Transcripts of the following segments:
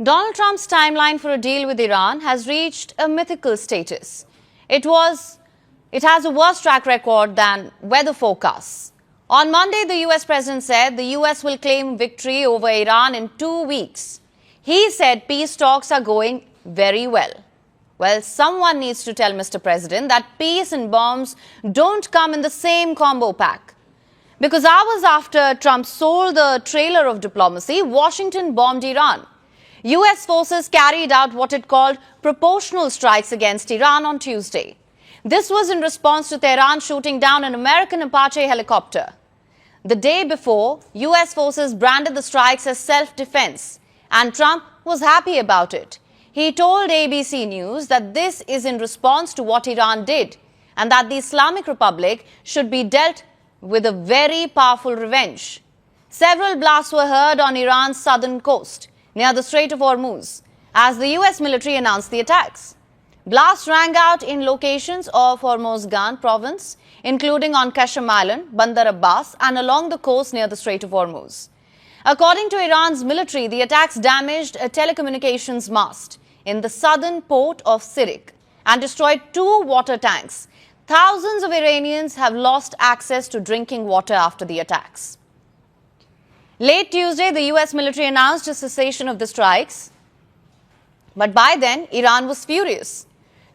Donald Trump's timeline for a deal with Iran has reached a mythical status. It has a worse track record than weather forecasts. On Monday, the U.S. president said the U.S. will claim victory over Iran in 2 weeks. He said peace talks are going very well. Well, someone needs to tell Mr. President that peace and bombs don't come in the same combo pack. Because hours after Trump sold the trailer of diplomacy, Washington bombed Iran. U.S. forces carried out what it called proportional strikes against Iran on Tuesday. This was in response to Tehran shooting down an American Apache helicopter. The day before, U.S. forces branded the strikes as self-defense, and Trump was happy about it. He told ABC News that this is in response to what Iran did, and that the Islamic Republic should be dealt with a very powerful revenge. Several blasts were heard on Iran's southern coast, near the Strait of Hormuz, as the U.S. military announced the attacks. Blasts rang out in locations of Hormozgan province, including on Qashm Island, Bandar Abbas, and along the coast near the Strait of Hormuz. According to Iran's military, the attacks damaged a telecommunications mast in the southern port of Sirik and destroyed 2 water tanks. Thousands of Iranians have lost access to drinking water after the attacks. Late Tuesday, the U.S. military announced a cessation of the strikes. But by then, Iran was furious.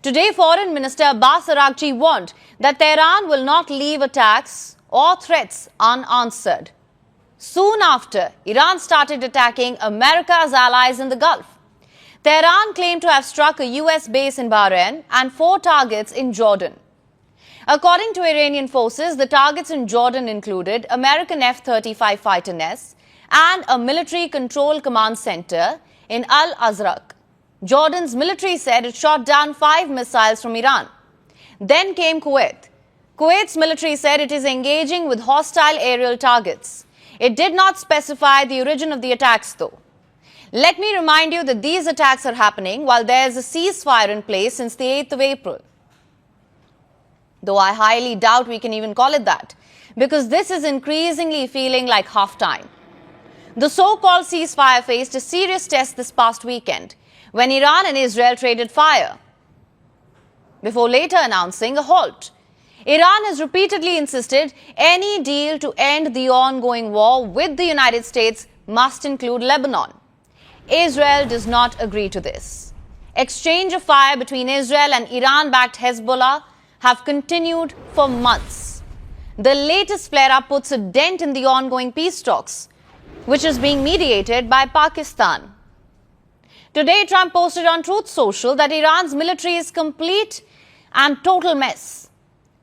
Today, Foreign Minister Abbas Araghchi warned that Tehran will not leave attacks or threats unanswered. Soon after, Iran started attacking America's allies in the Gulf. Tehran claimed to have struck a U.S. base in Bahrain and 4 targets in Jordan. According to Iranian forces, the targets in Jordan included American F-35 fighter nests and a military control command center in Al-Azraq. Jordan's military said it shot down 5 missiles from Iran. Then came Kuwait. Kuwait's military said it is engaging with hostile aerial targets. It did not specify the origin of the attacks, though. Let me remind you that these attacks are happening while there is a ceasefire in place since the 8th of April. Though I highly doubt we can even call it that, because this is increasingly feeling like half-time. The so-called ceasefire faced a serious test this past weekend, when Iran and Israel traded fire, before later announcing a halt. Iran has repeatedly insisted any deal to end the ongoing war with the United States must include Lebanon. Israel does not agree to this. Exchange of fire between Israel and Iran-backed Hezbollah have continued for months. The latest flare-up puts a dent in the ongoing peace talks, which is being mediated by Pakistan. Today, Trump posted on Truth Social that Iran's military is complete and total mess.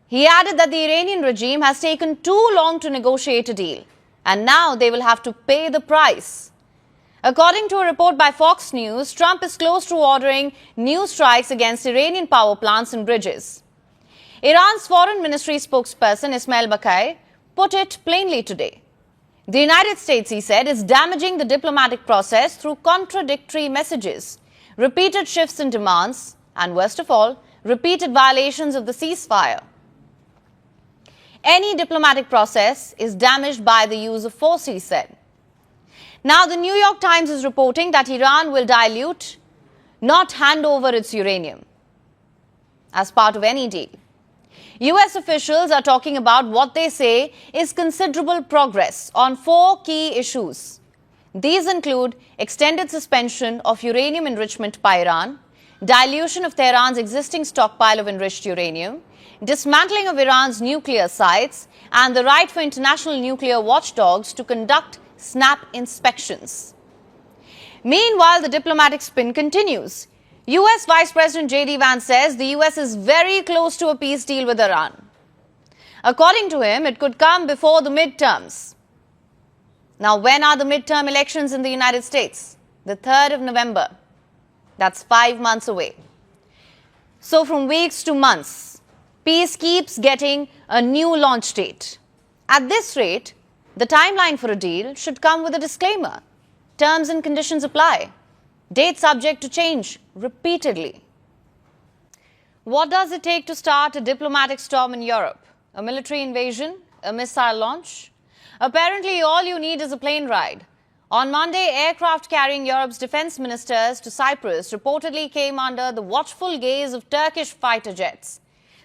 He added that the Iranian regime has taken too long to negotiate a deal, and now they will have to pay the price. According to a report by Fox News, Trump is close to ordering new strikes against Iranian power plants and bridges. Iran's foreign ministry spokesperson Ismail Baqai put it plainly today. The United States, he said, is damaging the diplomatic process through contradictory messages, repeated shifts in demands, and worst of all, repeated violations of the ceasefire. Any diplomatic process is damaged by the use of force, he said. Now, the New York Times is reporting that Iran will dilute, not hand over its uranium as part of any deal. U.S. officials are talking about what they say is considerable progress on 4 key issues. These include extended suspension of uranium enrichment by Iran, dilution of Tehran's existing stockpile of enriched uranium, dismantling of Iran's nuclear sites, and the right for international nuclear watchdogs to conduct snap inspections. Meanwhile, the diplomatic spin continues. U.S. Vice President J.D. Vance says the U.S. is very close to a peace deal with Iran. According to him, it could come before the midterms. Now, when are the midterm elections in the United States? The 3rd of November. That's 5 months away. So from weeks to months, peace keeps getting a new launch date. At this rate, the timeline for a deal should come with a disclaimer. Terms and conditions apply. Date subject to change repeatedly. What does it take to start a diplomatic storm in Europe? A military invasion? A missile launch? Apparently, all you need is a plane ride. On Monday, aircraft carrying Europe's defense ministers to Cyprus reportedly came under the watchful gaze of Turkish fighter jets.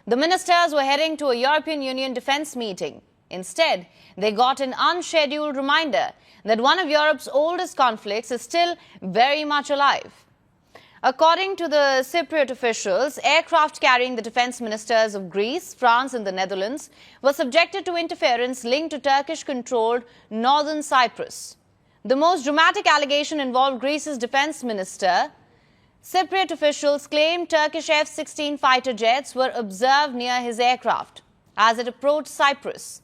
The ministers were heading to a European Union defense meeting. Instead, they got an unscheduled reminder that one of Europe's oldest conflicts is still very much alive. According to the Cypriot officials, aircraft carrying the defense ministers of Greece, France and the Netherlands were subjected to interference linked to Turkish-controlled northern Cyprus. The most dramatic allegation involved Greece's defense minister. Cypriot officials claimed Turkish F-16 fighter jets were observed near his aircraft as it approached Cyprus.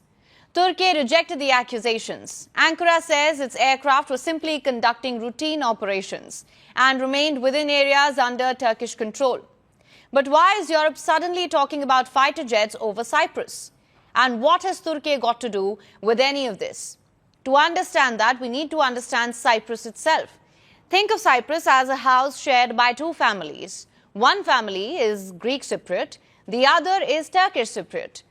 Turkey rejected the accusations. Ankara says its aircraft were simply conducting routine operations and remained within areas under Turkish control. But why is Europe suddenly talking about fighter jets over Cyprus? And what has Turkey got to do with any of this? To understand that, we need to understand Cyprus itself. Think of Cyprus as a house shared by two families. One family is Greek Cypriot, the other is Turkish Cypriot.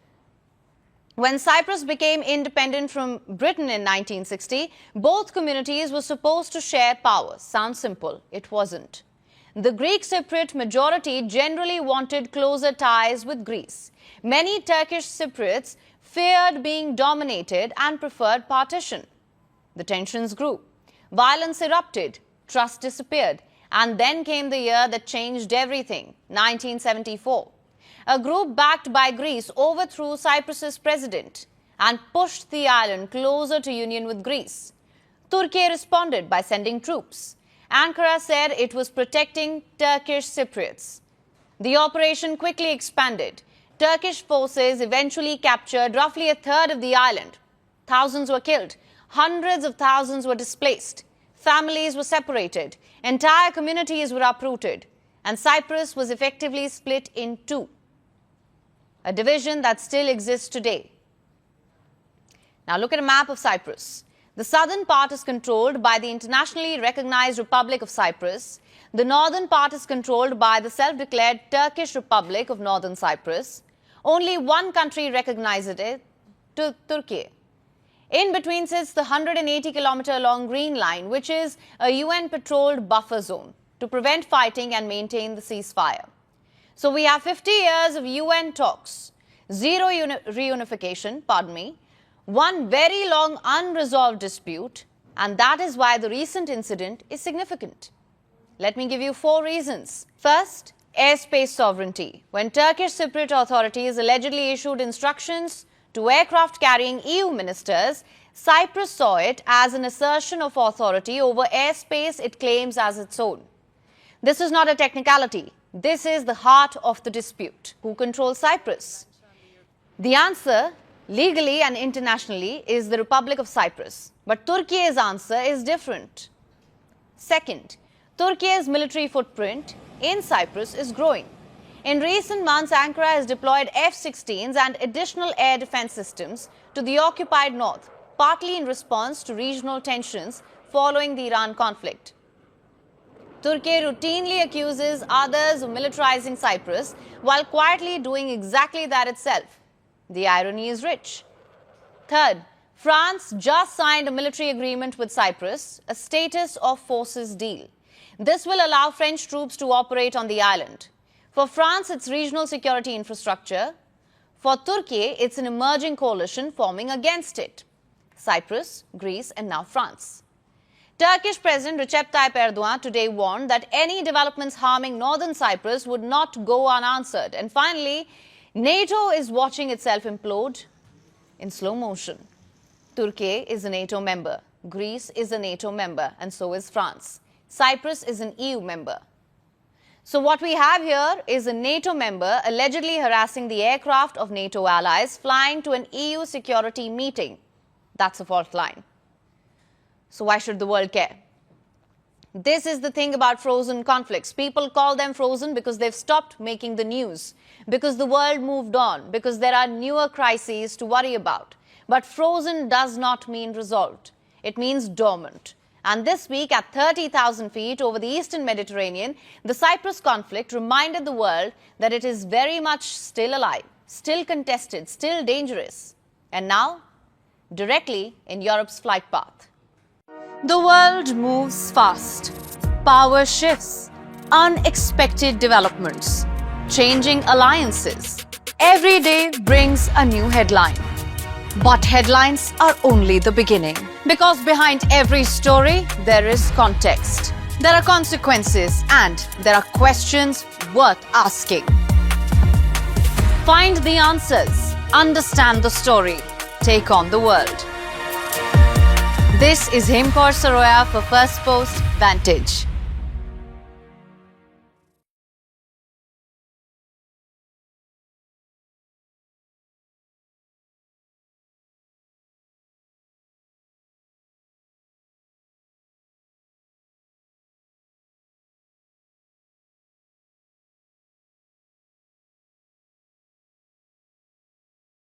When Cyprus became independent from Britain in 1960, both communities were supposed to share power. Sounds simple. It wasn't. The Greek Cypriot majority generally wanted closer ties with Greece. Many Turkish Cypriots feared being dominated and preferred partition. The tensions grew. Violence erupted. Trust disappeared. And then came the year that changed everything, 1974. A group backed by Greece overthrew Cyprus's president and pushed the island closer to union with Greece. Turkey responded by sending troops. Ankara said it was protecting Turkish Cypriots. The operation quickly expanded. Turkish forces eventually captured roughly a third of the island. Thousands were killed. Hundreds of thousands were displaced. Families were separated. Entire communities were uprooted. And Cyprus was effectively split in two. A division that still exists today. Now look at a map of Cyprus. The southern part is controlled by the internationally recognized Republic of Cyprus. The northern part is controlled by the self-declared Turkish Republic of Northern Cyprus. Only one country recognizes it, Turkey. In between sits the 180-kilometer-long Green Line, which is a UN-patrolled buffer zone to prevent fighting and maintain the ceasefire. So we have 50 years of UN talks, zero reunification, one very long unresolved dispute, and that is why the recent incident is significant. Let me give you 4 reasons. First, airspace sovereignty. When Turkish Cypriot authorities allegedly issued instructions to aircraft carrying EU ministers, Cyprus saw it as an assertion of authority over airspace it claims as its own. This is not a technicality. This is the heart of the dispute. Who controls Cyprus? The answer, legally and internationally, is the Republic of Cyprus. But Turkey's answer is different. Second, Turkey's military footprint in Cyprus is growing. In recent months, Ankara has deployed F-16s and additional air defense systems to the occupied north, partly in response to regional tensions following the Iran conflict. Turkey routinely accuses others of militarizing Cyprus while quietly doing exactly that itself. The irony is rich. Third, France just signed a military agreement with Cyprus, a status of forces deal. This will allow French troops to operate on the island. For France, it's regional security infrastructure. For Turkey, it's an emerging coalition forming against it. Cyprus, Greece, and now France. Turkish President Recep Tayyip Erdogan today warned that any developments harming northern Cyprus would not go unanswered. And finally, NATO is watching itself implode in slow motion. Turkey is a NATO member. Greece is a NATO member, and so is France. Cyprus is an EU member. So what we have here is a NATO member allegedly harassing the aircraft of NATO allies flying to an EU security meeting. That's a fault line. So why should the world care? This is the thing about frozen conflicts. People call them frozen because they've stopped making the news, because the world moved on, because there are newer crises to worry about. But frozen does not mean resolved. It means dormant. And this week, at 30,000 feet over the eastern Mediterranean, the Cyprus conflict reminded the world that it is very much still alive, still contested, still dangerous. And now, directly in Europe's flight path. The world moves fast. Power shifts, unexpected developments, changing alliances. Every day brings a new headline. But headlines are only the beginning. Because behind every story, there is context. There are consequences and there are questions worth asking. Find the answers, understand the story, take on the world. This is Himkor Saroya for First Post Vantage.